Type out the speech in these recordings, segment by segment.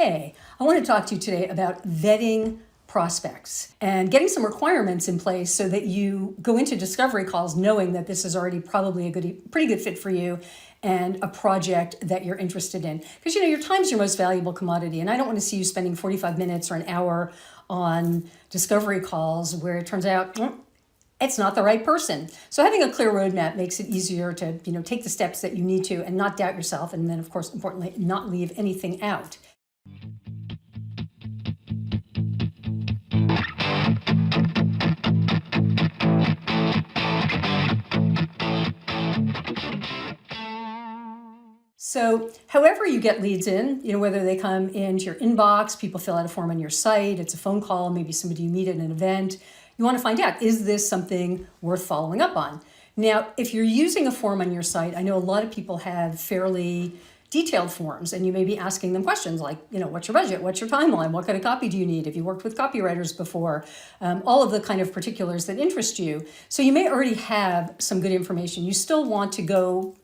Hey, I want to talk to you today about vetting prospects and getting some requirements in place so that you go into discovery calls knowing that this is already probably a pretty good fit for you and a project that you're interested in. Because your time's your most valuable commodity, and I don't want to see you spending 45 minutes or an hour on discovery calls where it turns out it's not the right person. So having a clear roadmap makes it easier to take the steps that you need to and not doubt yourself, and then of course importantly not leave anything out. So however you get leads in, whether they come into your inbox, people fill out a form on your site, it's a phone call, maybe somebody you meet at an event, you want to find out, is this something worth following up on? Now, if you're using a form on your site, I know a lot of people have fairly detailed forms, and you may be asking them questions like, what's your budget? What's your timeline? What kind of copy do you need? Have you worked with copywriters before? All of the kind of particulars that interest you. So you may already have some good information. You still want to go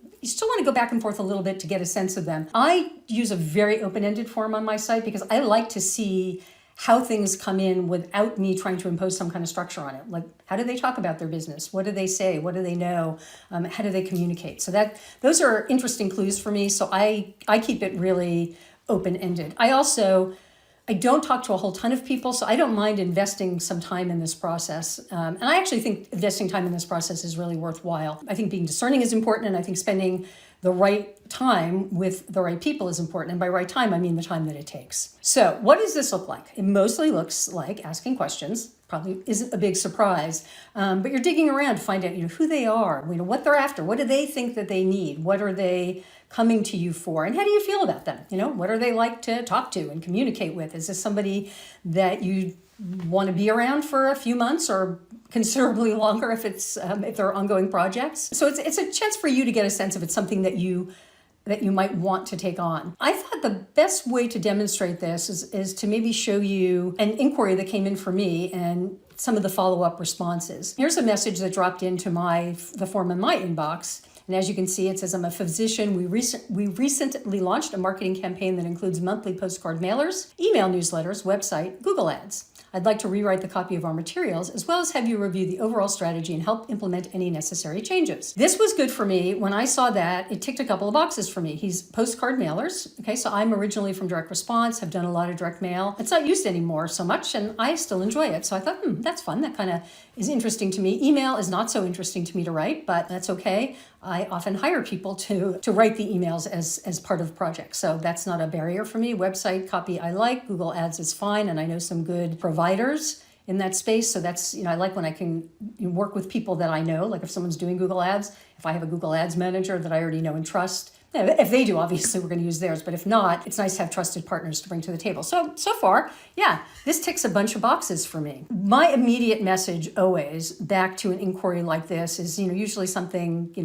back and forth a little bit to get a sense of them. I use a very open-ended form on my site because I like to see how things come in without me trying to impose some kind of structure on it. Like, how do they talk about their business? What do they say? What do they know? How do they communicate? So those are interesting clues for me. So I keep it really open-ended. I don't talk to a whole ton of people, so I don't mind investing some time in this process. And I actually think investing time in this process is really worthwhile. I think being discerning is important, and I think spending the right time with the right people is important. And by right time, I mean the time that it takes. So what does this look like? It mostly looks like asking questions. Probably isn't a big surprise, but you're digging around to find out who they are, what they're after, what do they think that they need, what are they coming to you for, and how do you feel about them? What are they like to talk to and communicate with? Is this somebody that you want to be around for a few months or considerably longer if they're ongoing projects? So it's a chance for you to get a sense if it's something that you might want to take on. I thought the best way to demonstrate this is to maybe show you an inquiry that came in for me and some of the follow-up responses. Here's a message that dropped into the form in my inbox. And as you can see, it says, I'm a physician. We recently launched a marketing campaign that includes monthly postcard mailers, email newsletters, website, Google Ads. I'd like to rewrite the copy of our materials, as well as have you review the overall strategy and help implement any necessary changes. This was good for me. When I saw that, it ticked a couple of boxes for me. He's postcard mailers. Okay, so I'm originally from direct response, have done a lot of direct mail. It's not used anymore so much, and I still enjoy it. So I thought, that's fun. That kind of is interesting to me. Email is not so interesting to me to write, but that's okay. I often hire people to write the emails as part of projects. So that's not a barrier for me. Website copy I like. Google Ads is fine. And I know some good providers in that space. So that's, I like when I can work with people that I know. Like if someone's doing Google Ads, if I have a Google Ads manager that I already know and trust, if they do, obviously we're going to use theirs, but if not, it's nice to have trusted partners to bring to the table. So far, this ticks a bunch of boxes for me. My immediate message always back to an inquiry like this is, usually something,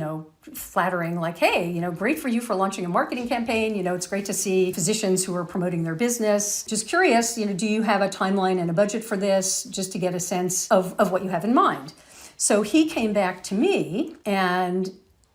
flattering like, hey, great for you for launching a marketing campaign. It's great to see physicians who are promoting their business. Just curious, do you have a timeline and a budget for this, just to get a sense of what you have in mind? So he came back to me and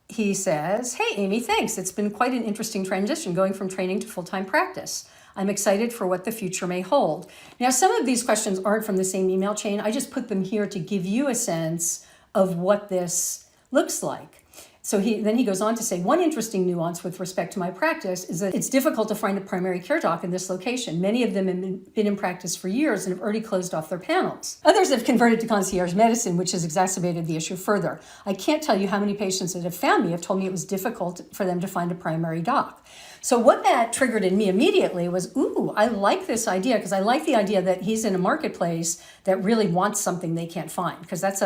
he says, hey, Amy, thanks. It's been quite an interesting transition going from training to full-time practice. I'm excited for what the future may hold. Now, some of these questions aren't from the same email chain. I just put them here to give you a sense of what this looks like. So then he goes on to say, one interesting nuance with respect to my practice is that it's difficult to find a primary care doc in this location. Many of them have been in practice for years and have already closed off their panels. Others have converted to concierge medicine, which has exacerbated the issue further. I can't tell you how many patients that have found me have told me it was difficult for them to find a primary doc. So what that triggered in me immediately was, I like this idea, because I like the idea that he's in a marketplace that really wants something they can't find, because that's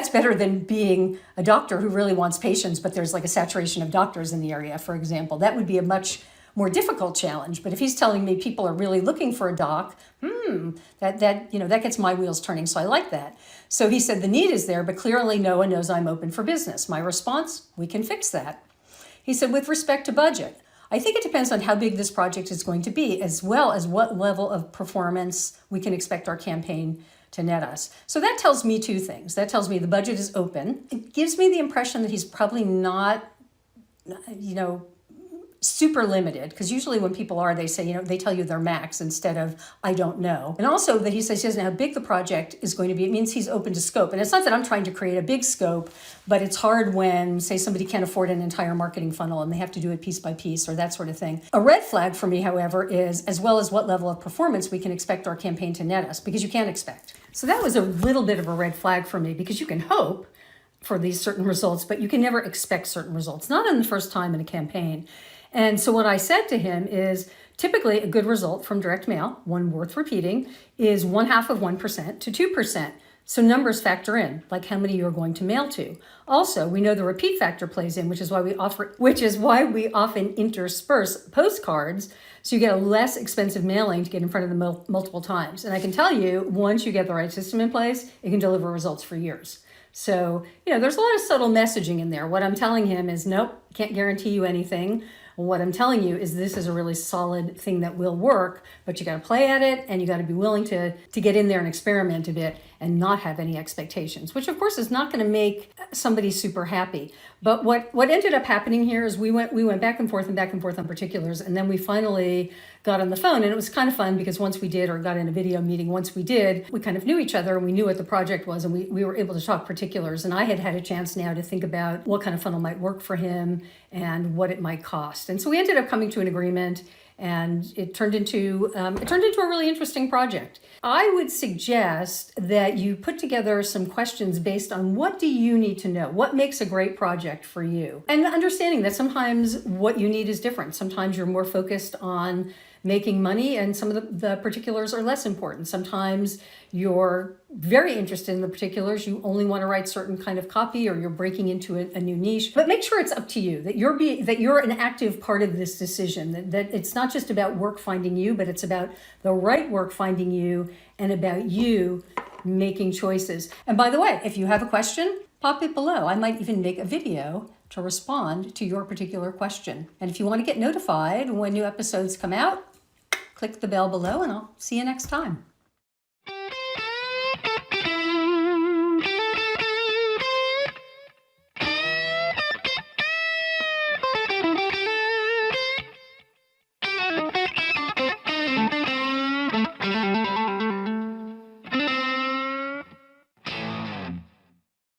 better than being a doctor who really wants patients, but there's like a saturation of doctors in the area, for example. That would be a much more difficult challenge. But if he's telling me people are really looking for a doc, that gets my wheels turning. So I like that. So he said the need is there, but clearly no one knows I'm open for business. My response, we can fix that. He said, with respect to budget, I think it depends on how big this project is going to be, as well as what level of performance we can expect our campaign to net us. So that tells me two things. That tells me the budget is open. It gives me the impression that he's probably not, super limited, because usually when people are, they say, they tell you their max instead of I don't know. And also that he says he doesn't know how big the project is going to be. It means he's open to scope. And it's not that I'm trying to create a big scope, but it's hard when, say, somebody can't afford an entire marketing funnel and they have to do it piece by piece or that sort of thing. A red flag for me, however, is as well as what level of performance we can expect our campaign to net us, because you can't expect. So that was a little bit of a red flag for me, because you can hope for these certain results, but you can never expect certain results, not in the first time in a campaign. And so what I said to him is, typically a good result from direct mail, one worth repeating, is 0.5% to 2%. So numbers factor in, like how many you're going to mail to. Also, we know the repeat factor plays in, which is why we often intersperse postcards, so you get a less expensive mailing to get in front of them multiple times. And I can tell you, once you get the right system in place, it can deliver results for years. So, there's a lot of subtle messaging in there. What I'm telling him is, nope, can't guarantee you anything. What I'm telling you is this is a really solid thing that will work, but you got to play at it, and you got to be willing to get in there and experiment a bit and not have any expectations, which of course is not going to make somebody super happy. But what ended up happening here is we went back and forth on particulars, and then we finally got on the phone, and it was kind of fun because once we did, or got in a video meeting, once we did, we kind of knew each other and we knew what the project was, and we were able to talk particulars. And I had a chance now to think about what kind of funnel might work for him and what it might cost. And so we ended up coming to an agreement, and it turned into a really interesting project. I would suggest that you put together some questions based on what do you need to know? What makes a great project for you? And understanding that sometimes what you need is different. Sometimes you're more focused on making money, and some of the particulars are less important. Sometimes you're very interested in the particulars. You only want to write certain kind of copy, or you're breaking into a new niche. But make sure it's up to you, that you're an active part of this decision, that it's not just about work finding you, but it's about the right work finding you and about you making choices. And by the way, if you have a question, pop it below. I might even make a video to respond to your particular question. And if you want to get notified when new episodes come out, click the bell below, and I'll see you next time.